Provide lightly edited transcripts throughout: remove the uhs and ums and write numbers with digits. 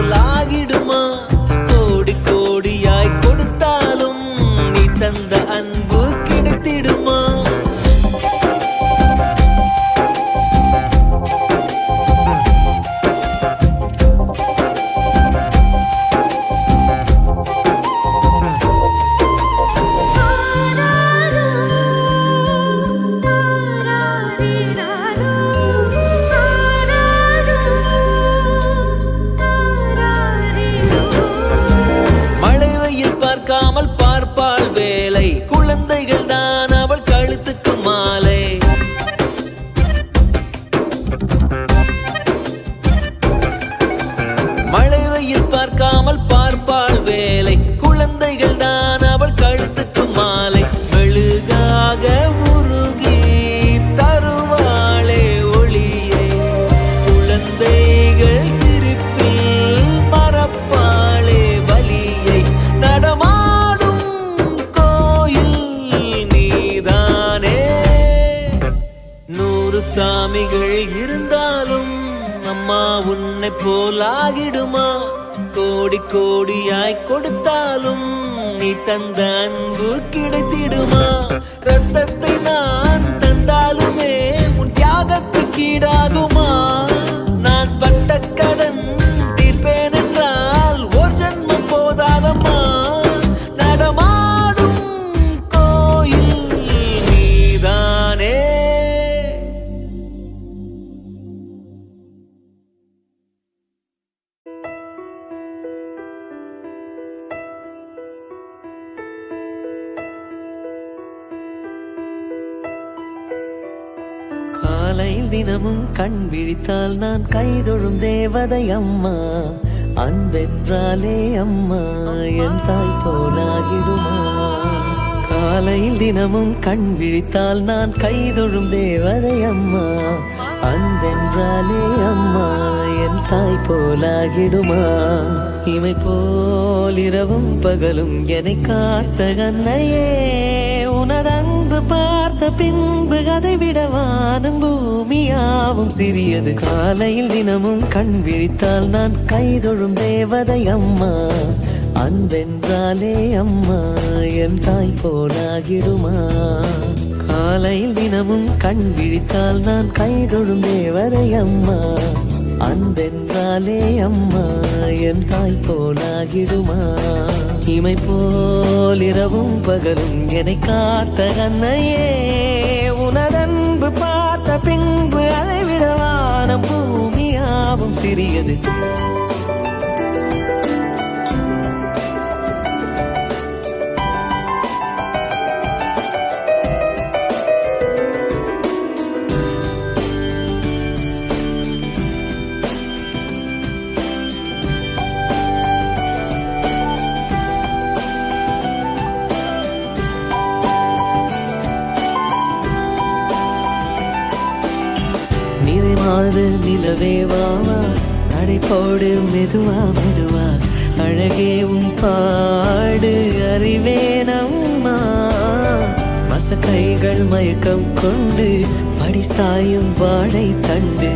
போல் ஆகிடுமா? கோடி கோடியாய் கொடுத்தாலும் நீ தந்த அன்பு கிடைத்திடுமா? பார்க்காமல் பார்ப்பாள் வேலை, குழந்தைகள் தான் அவள் கழுத்துக்கு மாலை. மழை வெயில் பார்க்காமல் பார்ப்பாள் வேலை, குழந்தைகள் தான் அவள் கழுத்துக்கு மாலை. மெழுகாக உருகி தருவாளே ஒளியை, குழந்தைகள் சிரிப்பில் மறப்பாளே வலியை. நடமாடும் கோயில் நீதானே. 100 சாமிகள் இருந்தாலும் அம்மா உன்னை போல் ஆகிடுமா? கோடி கோடியாய் கொடுத்தாலும் நீ தந்த அன்பு கிடைத்திடுமா? ரத்தத்தை நான் தந்தாலுமே உன் தியாகத்துக்கு ஈடாகுமா? நான் பட்ட கடன் தீர்ப்பேன் என்றால் ஒரு ஜன்மம் போதாதம்மா. நடமாடும் கோயில் நீதானே. காலையில் தினமும் கண் விழித்தால் நான் கைதொழும் தேவதை அம்மா. அன்பென்றாலே அம்மா என் தாய் போலாகிடுமா? காலையில் தினமும் கண் விழித்தால் நான் கைதொழும் தேவதை அம்மா. அன்பென்றாலே அம்மா என் தாய் போலாகிடுமா? இமை போல் இரவும் பகலும் என்னை காத்த கண்ணையே, உனதன்பு பார்த்த பின்பு அதை விட வானம் பூமியாவும் சிறியது. காலையில் தினமும் கண் விழித்தால் நான் கைதொழும் தேவதை அம்மா. அன்பென்றாலே அம்மா என் தாய் போலாகிடுமா? காலையில் தினமும் கண் விழித்தால் நான் கைதொழும் தேவதை அம்மா. அன்பென்றாலே அம்மா என் தாய் போலாகிடுமா? இமை போல் இரவும் பகலும் என்னை காத்த கண்ணையே, உனதன்பு பார்த்த பின்பு அதை விட வானம் பூமியாவும் சிறியது. நிறைமாது நிலவே வாவா, நடைபோடு மெதுவா மெதுவா, அழகே உன் பாடு அறிவேனம்மா. மசக்கைகள் மயக்கம் கொண்டு படிசாயும் வாழை தண்டு,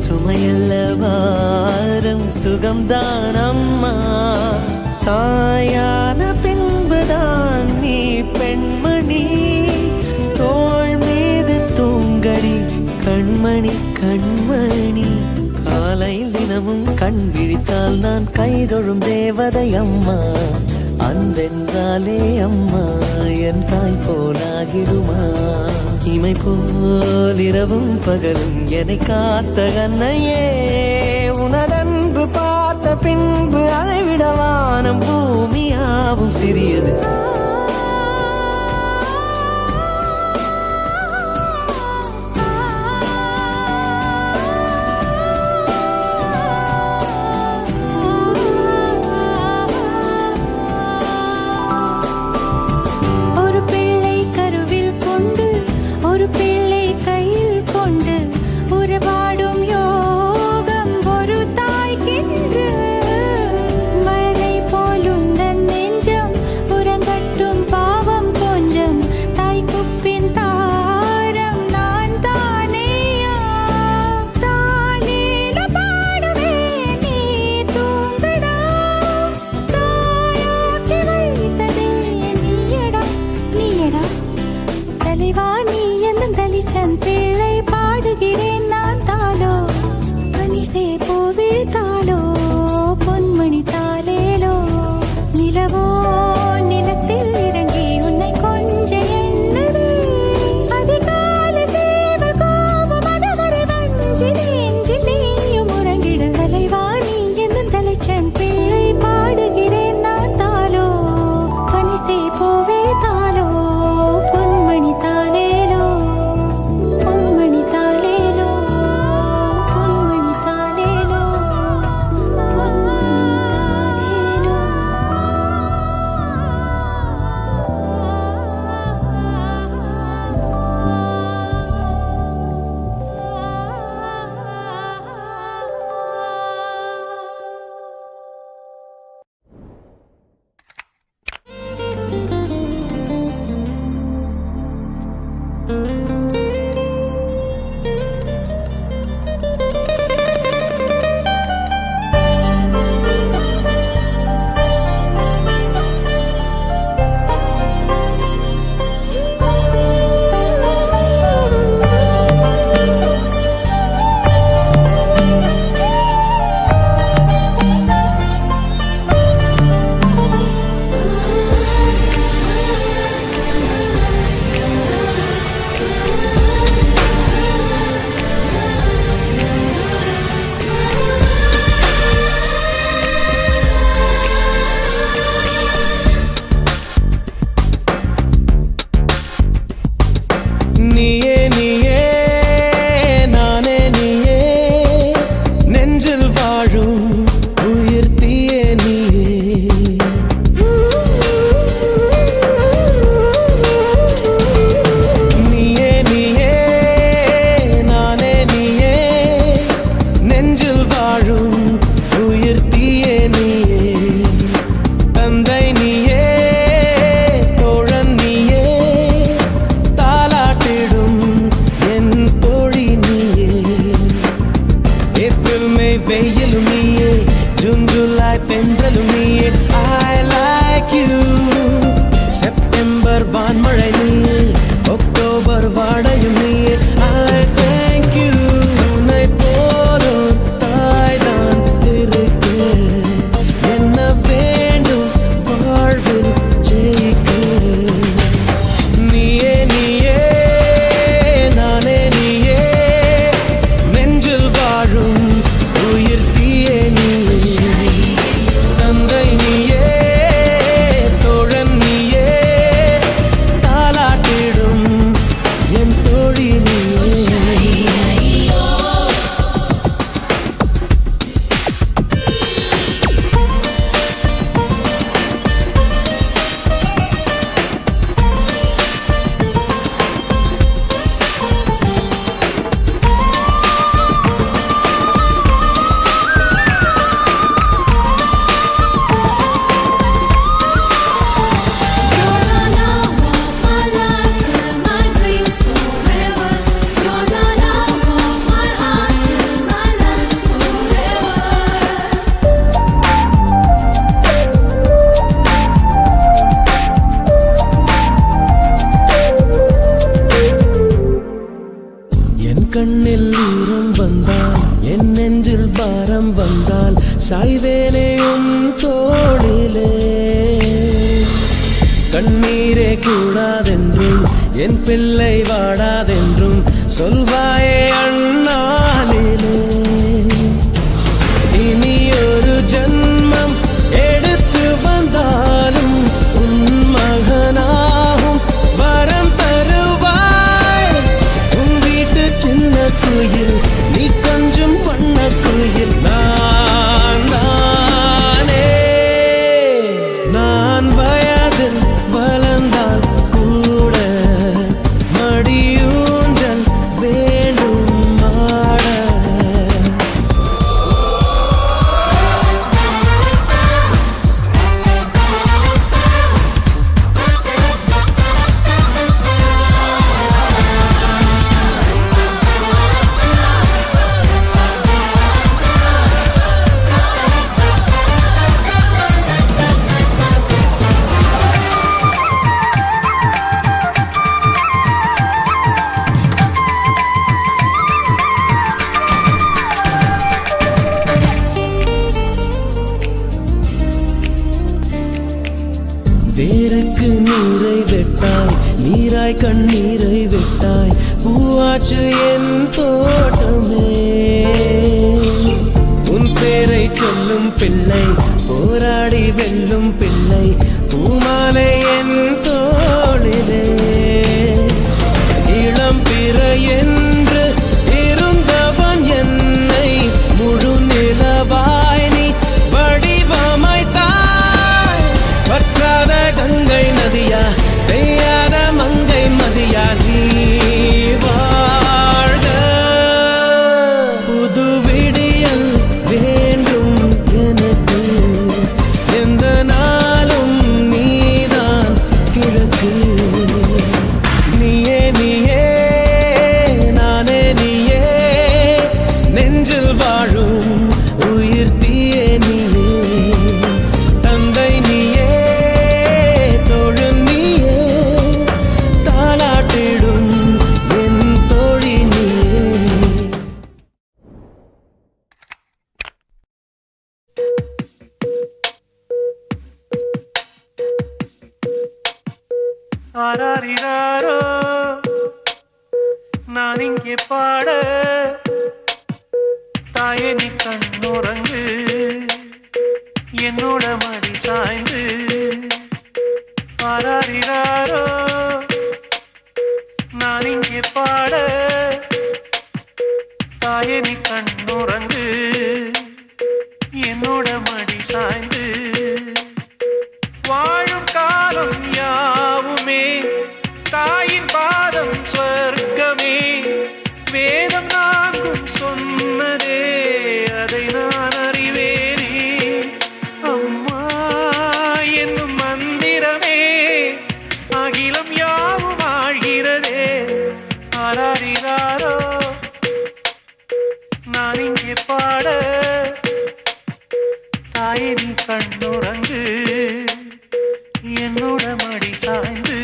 சுமையல்ல வாரம் சுகம்தான் அம்மா. தாயான பின்புதான் நீ பெண்மணி, தோள் மீது தூங்கடி கண்மணி கண்மணி. காலையில் தினமும் கண் விழித்தால் நான் கைதொழும் தேவதை அம்மா. அன்பென்றாலே அம்மா என் தாய் போலாகிடுமா? இமை போல் இரவும் பகலும் என்னை காத்த கண்ணையே, உனதன்பு பார்த்த பின்பு அதை விட வானம் பூமியாவும் சிறியது. மழலை போலுந்தன் நெஞ்சம் உறங்கட்டும். தென்றலும் நீயே I like you செப்டம்பர் வான்மழை நீயே அக்டோபர் வாடையும் நீயே I thank you உன்னை போலும் தாய்தான் இருக்கு என்ன வேண்டும் வாழ்வில் ஜெயிக்க நீயே நீயே நானே நீயே நெஞ்சில் வாழும் உயிர் தீயே நீயே தந்தை நீயே தோழன் நீயே தாலாட்டிடும் என் தோழி நீயே You're the love of my life and my dreams forever. You're the love of my heart and my life forever. என் கண்ணில் ஈரம் வந்தால் என் நெஞ்சில் பாரம் வந்தால் சாய்வேனே உன் தோளிலே கண்ணீரே கூடாதென்றும் என் பிள்ளை வாடாதென்றும் சொல்வாயே அண்ணாலிலே இனி ஒரு ஜன்மம் எடுத்து வந்தாலும் உன் மகனாகும் வரம் தருவாய் உன் வீட்டு சின்ன குயில் நீ கொஞ்சம் வண்ண குயில் நான் தானே நான் வயதில் வளர்ந்தால் கூட மடியூஞ்சல் வேண்டும் ஆட வேருக்கு நீரை வெட்டாய் நீராய் கண்ணீரை வெட்டாய் பூவாச்சு என் தோட்டமே உன் பேரை சொல்லும் பிள்ளை போராடி வெல்லும் பிள்ளை பூமாலை என் தோளிலே இளம் பிற என்று இருந்தவன் என்னை முழு நிலவாய் நீ வடிவமைத்தாய் வற்றாத கங்கை நதியா பெய்யாத மங்கை மதியா நீ வாழ்க புது விடியல் வேண்டும் எனக்கு எந்த நாளும் நீதான் கிழக்கு நீயே நீயே நானே நீயே நெஞ்சில் வாழும் உயிர் தீயே நீயே தந்தை நீயே தோழன் நீயே தாலாட்டிடும் என் தோழி நீயே ஆராரிராரோ நான் இங்கே பாட தாயே நீ கண்ணுறங்கு என்னோட மடி சாய்ந்து ஆராரிராரோ நான் இங்கே பாட தாயே நீ கண்ணுறங்கு என்னோட மடி சாய்ந்து வாழும் காலம் யாவுமே தாயின் பாதம் சொர்க்கமே வேதம் நான்கும் சொன்னதே அதை நான் அறிவேனே அம்மா என்னும் மந்திரமே அகிலம் யாவும் ஆழ்கிறதே ஆராரிராரோ தாயே நீ கண்ணுறங்கு என்னோட மடி சாய்ந்து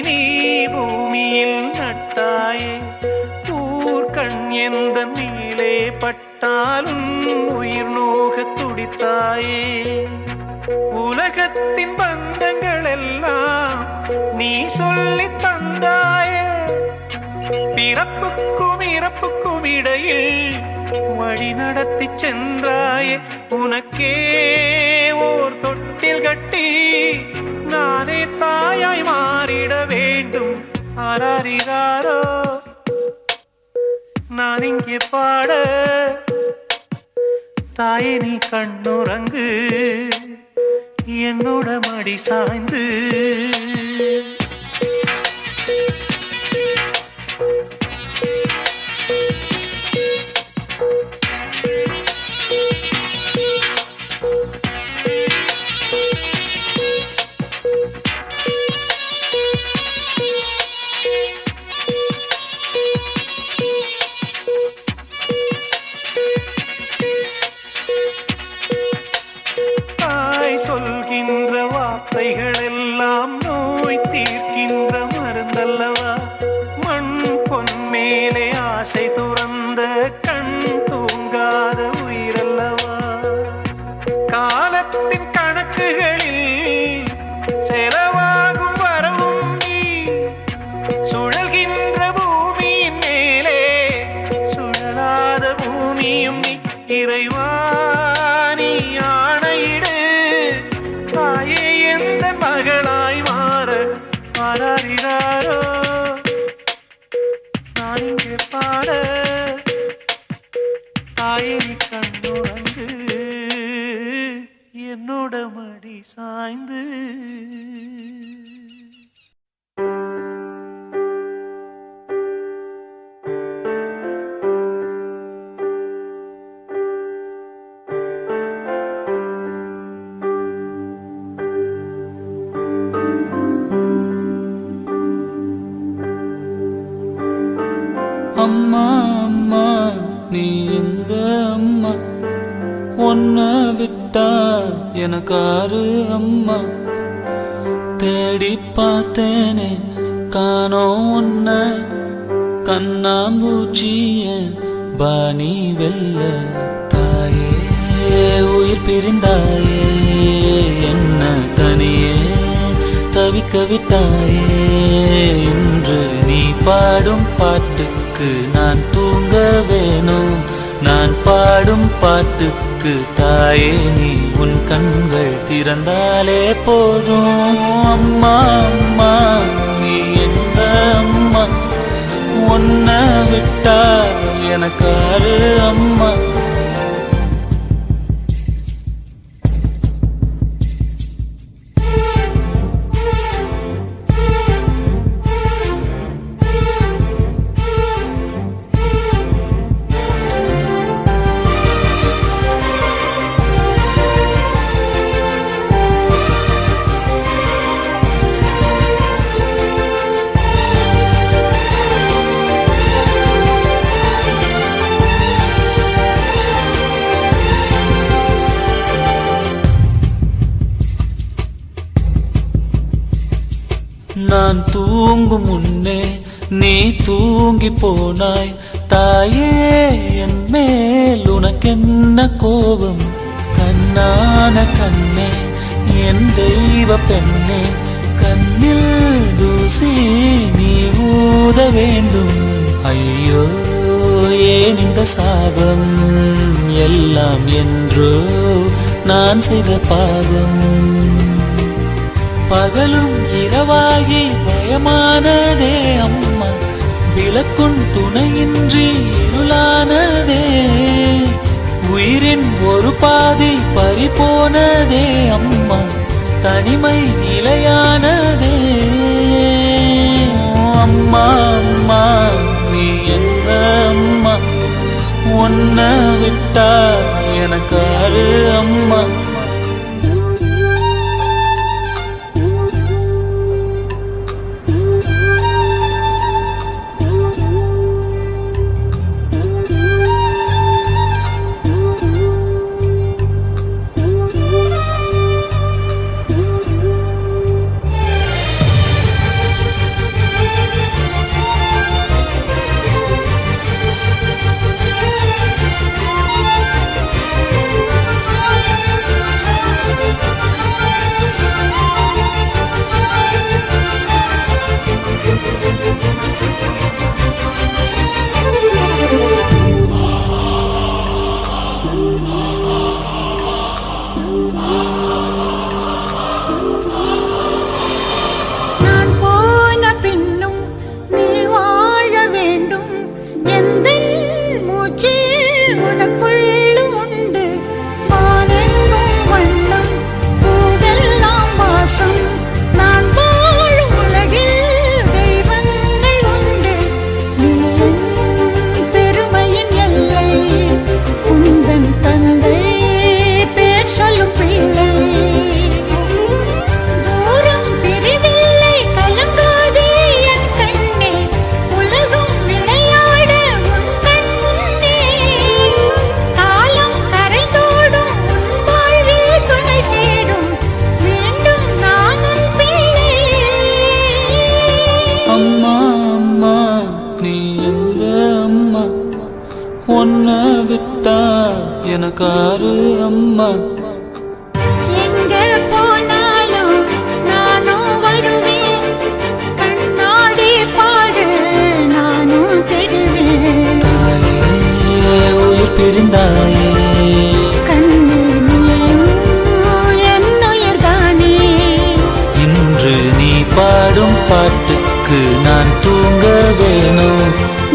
நீ பூமியில் நட்டாயே ஊர்கண் எந்த நீலே பட்டாலும் உயிர் நோக துடித்தாயே உலகத்தின் பந்தங்கள் எல்லாம் நீ சொல்லி தந்தாயே பிறப்புக்கும் இறப்புக்கும் இடையில் வழி நடத்தி சென்றாயே உனக்கே ஓர் தொட்டில் கட்டி நானே தாயாய் மாறிட வேண்டும் ஆராரிராரோ நான் இங்கே பாட தாயே நீ கண்ணுறங்கு என்னோட மடி சாய்ந்து சொல்கின்ற வார்த்தைகள் எல்லாம் நோய் தீர்க்கின்ற மருந்தல்லவா மண் பொன் மேலே ஆசை துறந்த கண் தூங்காத உயிரல்லவா காலத்தின் கணக்குகளில் செலவாகும் வரவும் நீ சுழல்கின்ற பூமியின் மேலே சுழலாத பூமியும் நீ இறைவா மகளாய் மாற ஆராரிராரோ நான் இங்கே பாட தாயே நீ கண்ணுறங்கு என்னோட மடி சாய்ந்து அம்மா அம்மா நீ எங்க அம்மா உன்னை விட்டா எனக்காரு அம்மா தேடி பார்த்தேனே காணோம் உன்னை கண்ணாம்பூச்சிய பாணி வெல்ல தாயே உயிர் பிரிந்தாயே என்ன தனியே தவிக்க விட்டாயே இன்று நீ பாடும் பாட்டுக்கு நான் தூங்க வேணும் நான் பாடும் பாட்டுக்கு தாயே நீ உன் கண்கள் திறந்தாலே போதும் அம்மா அம்மா நீ எங்க அம்மா உன்னை விட்டா எனக்காரு அம்மா நான் தூங்கும் முன்னே நீ தூங்கி போனாய் தாயே என் மேல் உனக்கென்ன கோபம் கண்ணான கண்ணே என் தெய்வ பெண்ணே கண்ணில் தூசி நீ ஊத வேண்டும் ஐயோ ஏன் இந்த சாபம் எல்லாம் என்றோ நான் செய்த பாவம் பகலும் இரவாகி பயமானதே அம்மா, விளக்குன் துணையின்றி இருளானதே, உயிரின் ஒரு பாதி பறிபோனதே அம்மா, தனிமை நிலையானதே. அம்மா அம்மா நீ எங்க அம்மா, உன்னை விட்டா எனக்கு ஆறு அம்மா. நான் போன பின்னும் நீ வாழ வேண்டும், எந்தன் மூச்சு உனக்குள்ளும் உண்டு. வானெங்கும் வண்ணம், பூவெல்லாம் வாசம், நான் வாழும் உலகில் தெய்வங்கள் உண்டு. நீ என் பெருமையின் எல்லை, உந்தன் தந்தை பேர் சொல்லும் பிள்ளை. தூரம் பிரிவில்லை கலங்காதே என் கண்ணே, உலகம் விளையாட உன் கண் முன்னே. காலம் கரைதோடும் உன் வாழ்வில் துணை சேரும், மீண்டும் நான் உன் பிள்ளை. அம்மா அம்மா நீ எங்க அம்மா, உன்னை விட்டா எனக்கு ஆறு அம்மா. எங்க போனாலும் நானும் வருவேன், கண்ணாடி பாரு நானும் தெரிவேன். தாயே உயிர் பிரிந்தாயே, கண்ணில் நீயும் என் உயிர்தானே. இன்று நீ பாடும் பாட்டுக்கு நான் தூங்க வேணும்.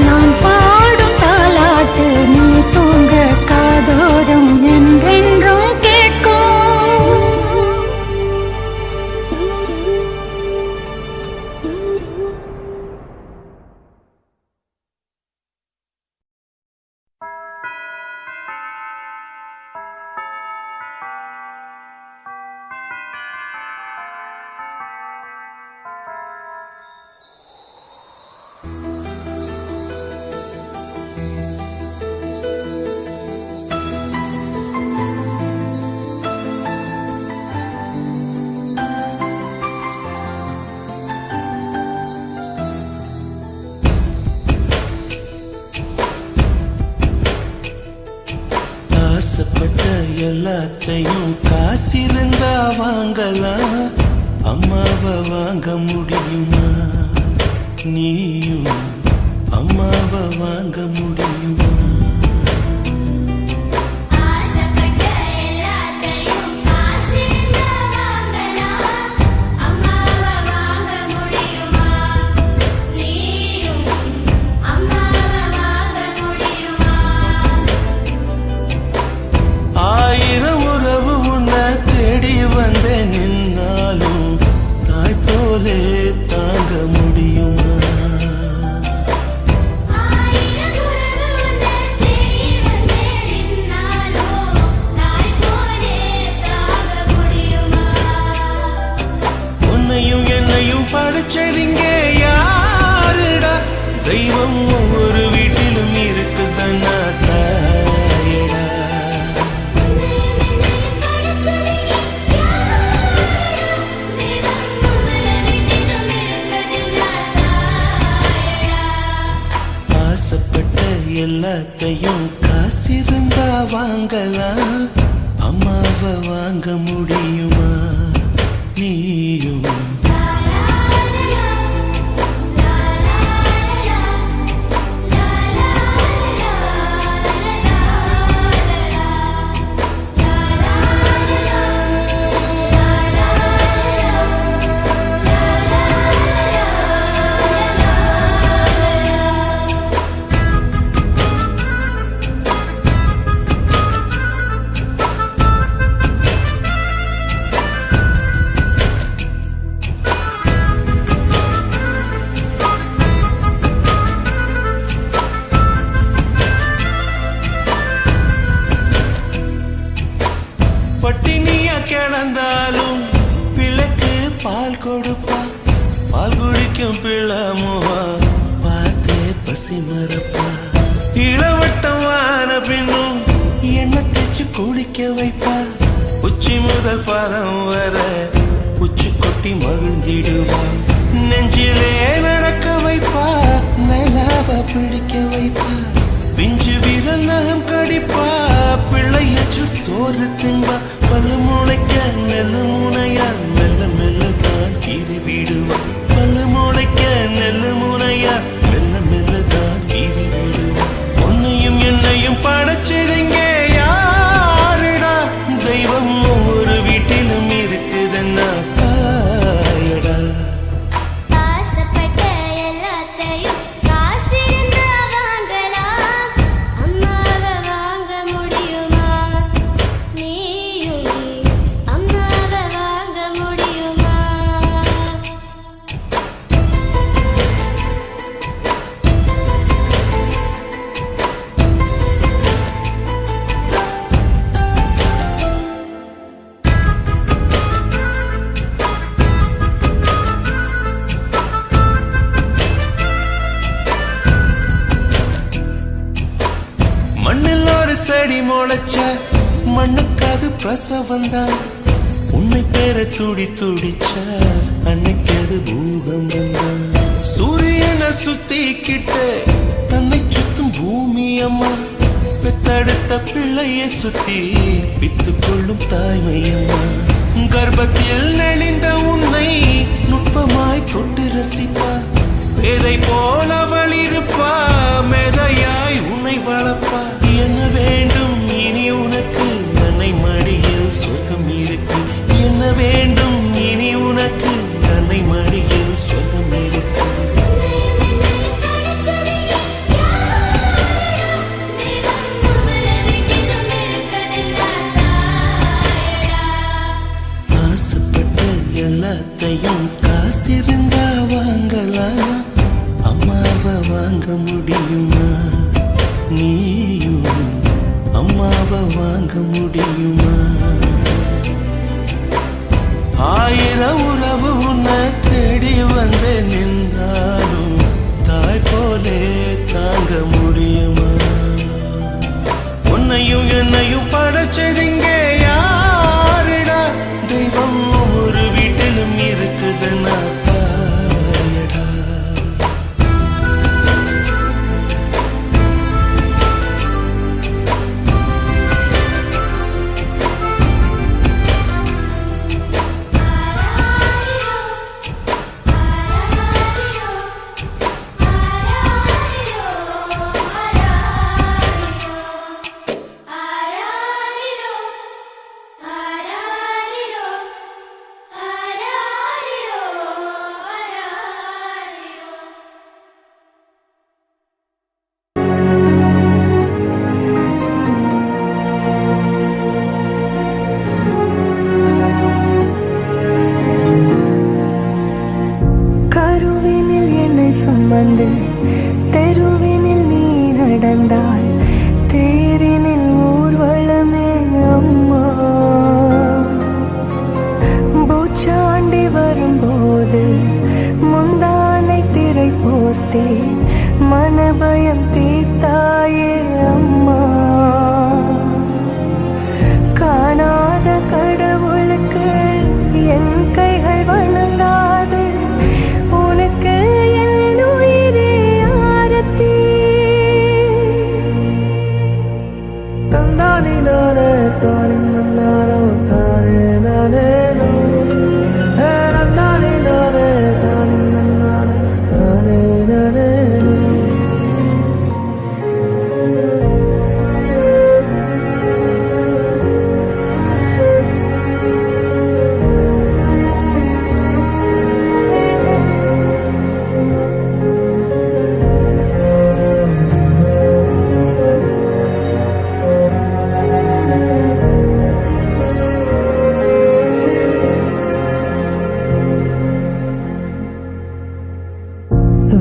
நான் பாடும் தாலாட்டு நீ தூங்க காதோரம் என்றென்றும் கேட்கும். ஆசைப்பட்ட எல்லாத்தையும் காசிருந்தா வாங்கலாம், அம்மாவை வாங்க முடியுமா? நீயும் அம்மாவை வாங்க முடியுமா? ஆசைப்பட்ட எல்லாத்தையும் காசிருந்தா வாங்கலாம், அம்மாவை வாங்க முடியுமா? நீயும் அம்மாவை வாங்க முடியுமா? ஆயிரம் உறவு உன்னை தேடி வந்த நின்னாலும் தாய் போலே தாங்க முடியுமா? ஆயிரம் உறவு உன்னை தேடி வந்தே நின்னாலோ தாய் போலே தாங்க முடியுமா? உன்னையும் என்னையும் படைச்சதிங்க யாருடா? தெய்வம் ஒவ்வொரு வீட்டிலும் இருக்குதன்னா தாயடா. உன்னையும் என்னையும் படைச்சவங்க யாரடா? தெய்வம் ஒவ்வொரு வீட்டிலும் இருக்குதுன்னா தாயடா. ஆசைப்பட்ட எல்லாத்தையும் காசிருந்தா வாங்கலாம், அம்மாவை வாங்க முடியுமா? நீயும் பசி மறப்பா இளவட்டம் வான பின்னும் எண்ணெய் தேச்சு குளிக்க வைப்பா உச்சி முதல் பாதம் வர உச்சி கொட்டி மகிழ்ந்திடுவா நெஞ்சிலே நடக்க வைப்பா நிலாவ பிடிக்க வைப்பா பிஞ்சு விரல் நகம் கடிப்பா பிள்ளையச்சில் சோறு தின்பா பல்லு முளைக்க நெல்லு முனையா மெல்ல மெல்ல தான் கீறி விடுவா பல்லு முளைக்க நெல்லு முனையா மெல்ல மெல்ல தான் கீறி விடுவா உன்னையும் என்னையும் படைச்சதுங்க யாருடா தெய்வம் ஒவ்வொரு வீட்டிலும் இருக்குதுன்னா தாயடா ஆசைப்பட்ட எல்லாத்தையும் காசிருந்தா வாங்கலாம் அம்மாவை வாங்க முடியுமா நீயும் அம்மாவை வாங்க முடியுமா மண்ணில் ஒரு செடி முளைச்ச மண்ணுக்கு அது பிரசவந்தான் உன்னை பேர துடி துடிச்ச அன்னைக்கு அது பூகம்பம் தான் சூரியனை சுத்திக்கிட்டு தன்னை சுத்தும் பூமி அம்மா பெத்தெடுத்த பிள்ளைய சுத்தி பித்து கொள்ளும் தாய்மை அம்மா கர்ப்பத்தில் நெளிந்த உன்னை நுட்பமாய் தொட்டு ரசிப்பா எதை போல அவள் இருப்பா மெதையாய் உன்னை வளர்ப்பா என்ன வேண்டும் இனி உனக்கு அன்னை மடியில் சொர்க்கம் இருக்கு என்ன வேண்டும் இனி உனக்கு அன்னை மடியில் சொர்க்கம் இருக்கு ஆசைப்பட்ட எல்லாத்தையும் காசிருந்தா வாங்கலாம் அம்மாவை வாங்க முடியுமா நீயும் அம்மாவை வாங்க முடியுமா ஆயிரம் உறவு உன்னை தேடி வந்து நின்றாலும் தாய் போலே தாங்க முடியுமா உன்னையும் என்னையும் படைச்சதுங்க யாருடா தெய்வம் ஒவ்வொரு வீட்டிலும் இருக்குதுன்னா தாயடா கருவினில் என்னை சுமந்து தெருவினில் நீ நடந்தாய் தேரினில் ஊர்வலமே அம்மா பூச்சாண்டி வரும்போது முந்தானை திரை போர்த்தே மனபயம் தீர்த்தாயே அம்மா காணாத கடவுளுக்கு என் கைகள் வணங்காது உனக்கு என் உயிரே ஆரத்தி தந்தானி நானே தானே நன்னாரோ தானே நானே நோ ஹே நன்னானி நானே தானே நன்னாரோ தானே நானே நோ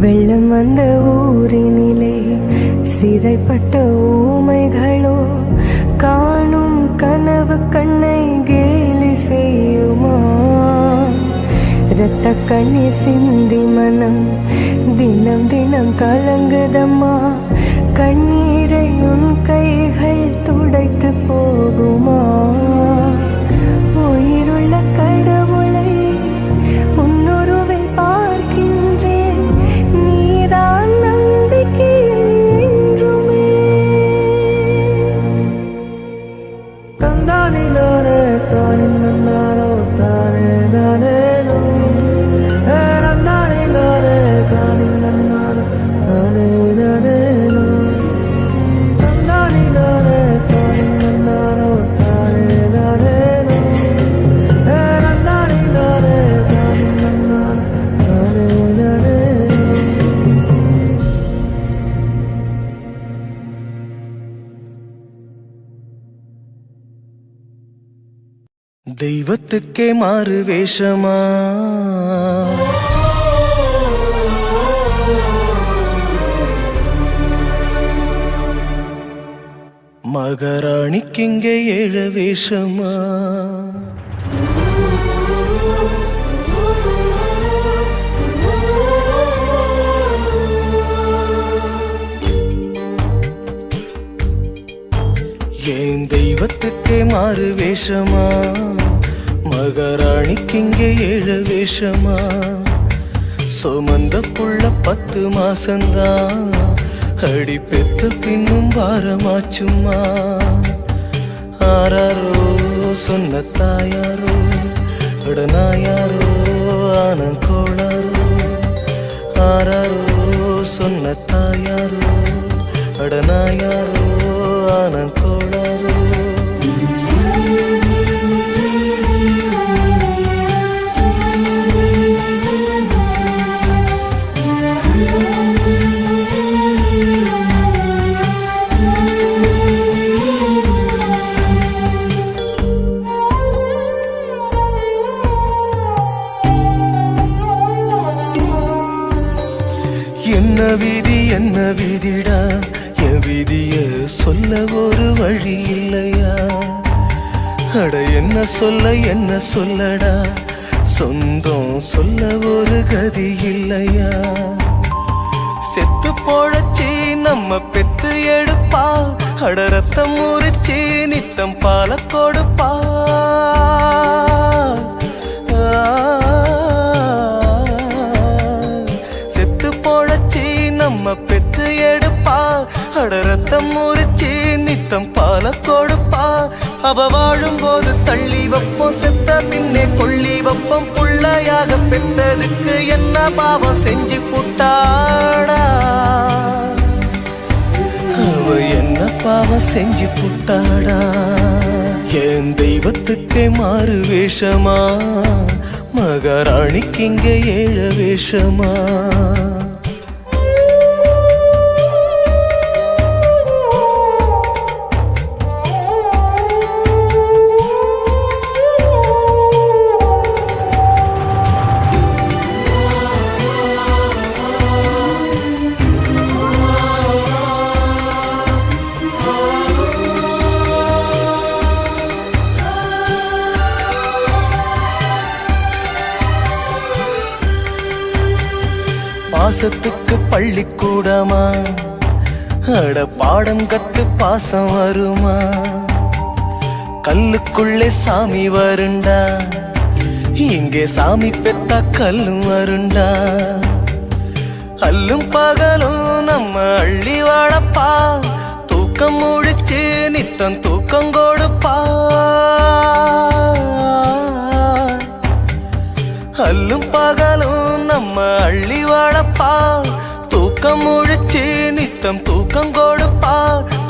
வெள்ளம் வந்த ஊரினிலே சிறைப்பட்ட ஊமைகளோ காணும் கனவு கண்ணை கேலி செய்யுமா இரத்த கண்ணீர் சிந்தி மனம் தினம் தினம் கலங்குதம்மா. கண்ணீரை உன் கைகள் துடைத்து போகுமா? உயிருள்ள கடவுளை உன்னுருவில் பார்க்கின்றேன், நீதான் நம்பிக்கை என்றுமே. தந்தானி நானே தானி நன்னானோ தானே நானேனோ நந்தானி நானே தானி நன்னானோ தானே நானேனோ தந்தானி நானே தானி நன்னானோ தானே நானேனோ நந்தானி நானே தானி நன்னானோ தானே நானேனோ. தெய்வத்துக்கே மாறு வேஷமா, மகாராணிக்கிங்கே ஏழு வேஷமா. ஏன் தெய்வத்துக்கே மாறு வேஷமா, மகாராணிக்கிங்கே ஏழு வேஷமா. சுமந்த புள்ள 10 மாசந்தான், அடி பெத்த பின்னும் வாரமாச்சுமா. ஆராரோ சொன்ன தாயாரோ அடனாயாரோ ஆனங்கோளாரோ. ஆராரோ சொன்ன தாயாரோ அடனாயாரோ ஆனங்கோளாரோ. என்ன விதி என்ன விதிடா, என் விதிய சொல்ல ஒரு வழி இல்லையா? அட என்ன சொல்லடா, சொந்தம் சொல்ல ஒரு கதி இல்லையா? செத்து போழச்சி நம்ம பெத்து எடுப்பா, அட ரத்தம் முறிச்சி நித்தம் பால கொடுப்பா. நம்ம பெத்து எடுப்பா, அட ரத்தம் முறிச்சி நித்தம் பால கொடுப்பா. அவ வாழும் போது தள்ளி வைப்போம், செத்த பின்னே கொள்ளி வைப்போம். புள்ளையாக பெத்ததுக்கு என்ன பாவம் செஞ்சு புட்டாடா, அவ என்ன பாவம் செஞ்சு புட்டாடா. என் தெய்வத்துக்கே மாறு வேஷமா, மகாராணிக்கிங்கே ஏழு வேஷமா. பாசத்துக்கு பள்ளிக்கூடமா, அட பாடம் கத்து பாசம் வருமா? கல்லுக்குள்ளே சாமி வருண்டா, இங்கே சாமி பெத்தா கல்லும் வருண்டா. அல்லும் பகலும் நம்ம அள்ளி வாழப்பா, தூக்கம் முழிச்சு நித்தம் தூக்கம் கொடுப்பா. அல்லும் பகலும் நம்ம அள்ளி வாழப்பா, தூக்கம் முழிச்சு நித்தம் தூக்கம் கொடுப்பா.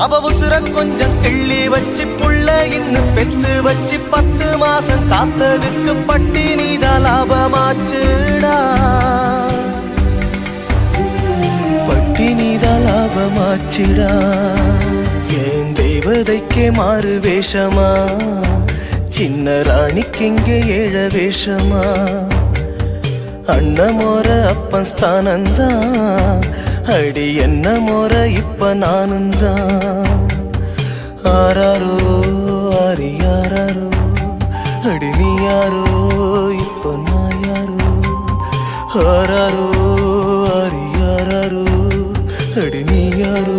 அவ உசுர கொஞ்சம் கிள்ளி வச்சு புள்ள இன்னும் பெத்து வச்சு 10 மாசம் காத்ததுக்கு பட்டினிதான் லாபமாச்சுடா, பட்டினிதான் லாபமாச்சுடா. ஏன் தேவதைக்கே மாறு வேஷமா, சின்ன ராணிக்கிங்கே ஏழ வேஷமா. அண்ண மோர அப்பன் ஸ்தானந்தான், அடி என்ன மோர இப்ப நானுந்தான். ஆராரோ ஆரி யாராரோ, அடி நீ யாரோ இப்ப நான் யாரோ. ஆராரோ ஆரியாரோ அடி நீ யாரோ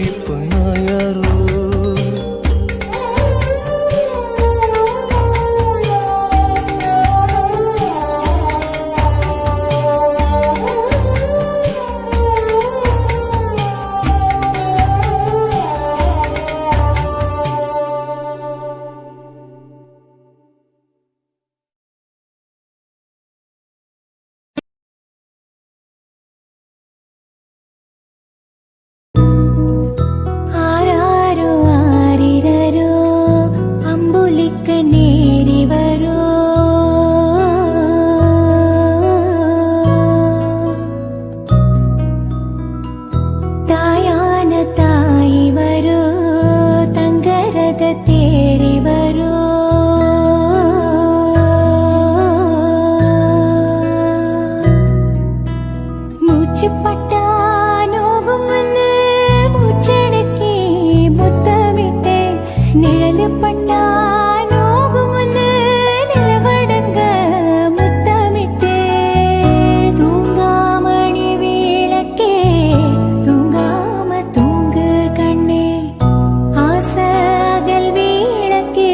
இப்ப நான் யாரோ ஆராரோ ஆரிரரோ அம்புலிக்க நேரி வரோ தாயான தாய் வரோ தங்கரத தேரி வரோ மூச்சு பட்டா நோகும் வந்து மூச்சடக்கி முத்தமிட்டே நிழலு பட்டா நோகும் வந்து நிலவடங்க முத்தமிட்டே தூங்காமணி விளக்கே தூங்காம தூங்கு கண்ணே ஆசை அகல் விளக்கே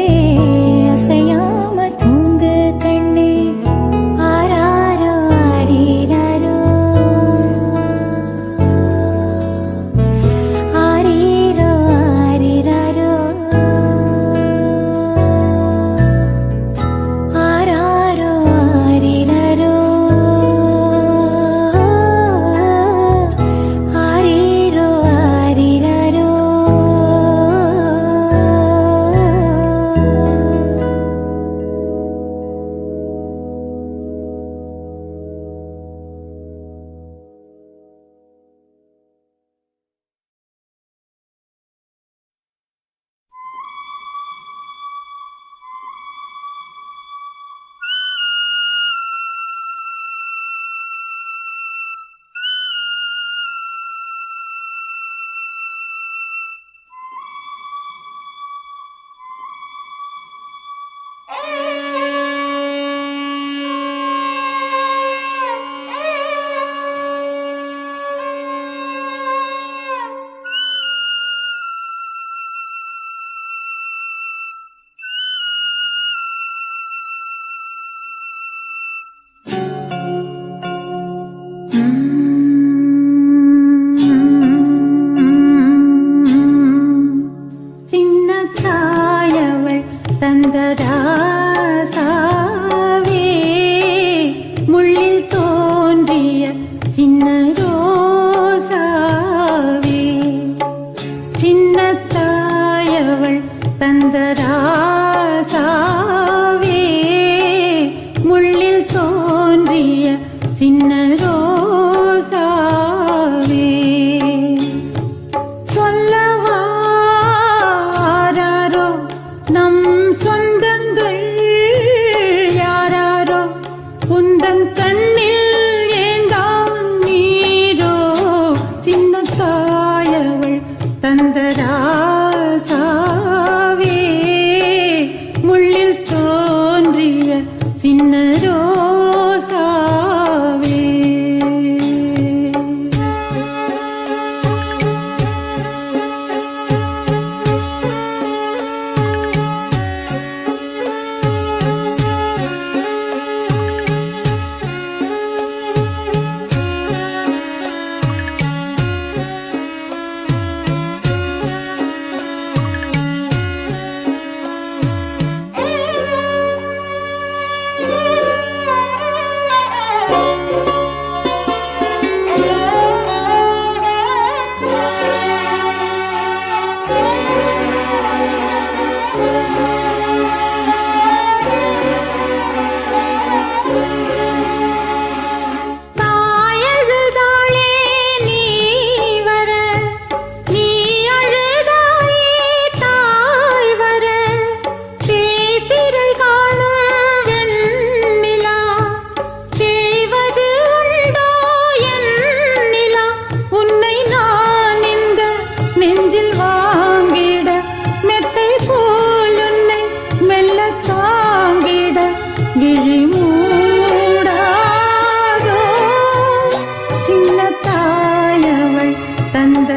இந்த